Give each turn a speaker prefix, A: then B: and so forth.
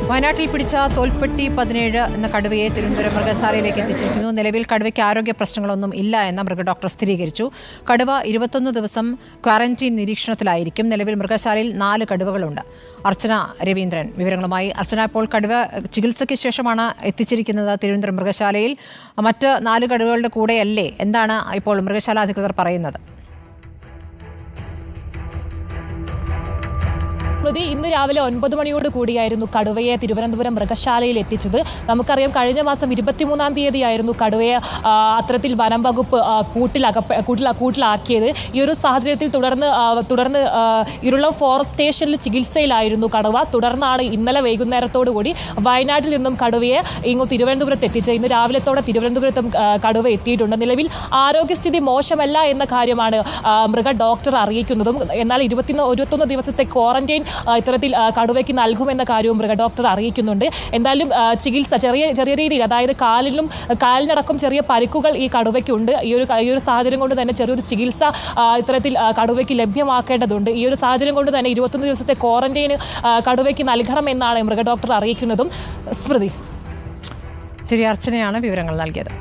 A: വയനാട്ടിൽ പിടിച്ച തോൽപ്പെട്ടി 17 എന്ന കടുവയെ തിരുവനന്തപുരം മൃഗശാലയിലേക്ക് എത്തിച്ചിരിക്കുന്നു. നിലവിൽ കടുവയ്ക്ക് ആരോഗ്യ പ്രശ്നങ്ങളൊന്നും ഇല്ല എന്ന മൃഗഡോക്ടർ സ്ഥിരീകരിച്ചു. കടുവ 21 ദിവസം ക്വാറന്റീൻ നിരീക്ഷണത്തിലായിരിക്കും. നിലവിൽ മൃഗശാലയിൽ 4 കടുവകളുണ്ട്. അർച്ചന രവീന്ദ്രൻ വിവരങ്ങളുമായി. അർച്ചന, ഇപ്പോൾ കടുവ ചികിത്സയ്ക്ക് ശേഷമാണ് എത്തിച്ചിരിക്കുന്നത് തിരുവനന്തപുരം മൃഗശാലയിൽ. മറ്റ് 4 കടുവകളുടെ കൂടെയല്ലേ? എന്താണ് ഇപ്പോൾ മൃഗശാല അധികൃതർ പറയുന്നത്?
B: ഇന്ന് രാവിലെ 9 മണിയോട് കൂടിയായിരുന്നു കടുവയെ തിരുവനന്തപുരം മൃഗശാലയിൽ എത്തിച്ചത്. നമുക്കറിയാം, കഴിഞ്ഞ മാസം 23-ാം തീയതിയായിരുന്നു കടുവയെ അത്തരത്തിൽ വനം വകുപ്പ് കൂട്ടിലാക്കിയത്. ഈ ഒരു സാഹചര്യത്തിൽ തുടർന്ന് ഇരുളം ഫോറസ്റ്റ് സ്റ്റേഷനിൽ ചികിത്സയിലായിരുന്നു കടുവ. തുടർന്നാണ് ഇന്നലെ വൈകുന്നേരത്തോടുകൂടി വയനാട്ടിൽ നിന്നും കടുവയെ തിരുവനന്തപുരത്ത് എത്തിച്ചത്. ഇന്ന് രാവിലത്തോടെ തിരുവനന്തപുരത്തും കടുവ എത്തിയിട്ടുണ്ട്. നിലവിൽ ആരോഗ്യസ്ഥിതി മോശമല്ല എന്ന കാര്യമാണ് മൃഗ ഡോക്ടർ അറിയിക്കുന്നതും. എന്നാൽ 21 ദിവസത്തെ ക്വാറന്റൈൻ ഇത്തരത്തിൽ കടുവയ്ക്ക് നൽകുമെന്ന കാര്യവും മൃഗ ഡോക്ടർ അറിയിക്കുന്നുണ്ട്. എന്തായാലും ചികിത്സ ചെറിയ രീതിയിൽ, അതായത് കാലിനടക്കം ചെറിയ പരിക്കുകൾ ഈ കടുവയ്ക്കുണ്ട്. ഈ ഒരു സാഹചര്യം കൊണ്ട് തന്നെ ചെറിയൊരു ചികിത്സ ഇത്തരത്തിൽ കടുവയ്ക്ക് ലഭ്യമാക്കേണ്ടതുണ്ട്. ഈ ഒരു സാഹചര്യം കൊണ്ട് തന്നെ 21 ദിവസത്തെ ക്വാറന്റൈന് കടുവയ്ക്ക് നൽകണമെന്നാണ് മൃഗ ഡോക്ടർ അറിയിക്കുന്നതും. സ്മൃതി.
A: ശരി, അർച്ചനയാണ് വിവരങ്ങൾ നൽകിയത്.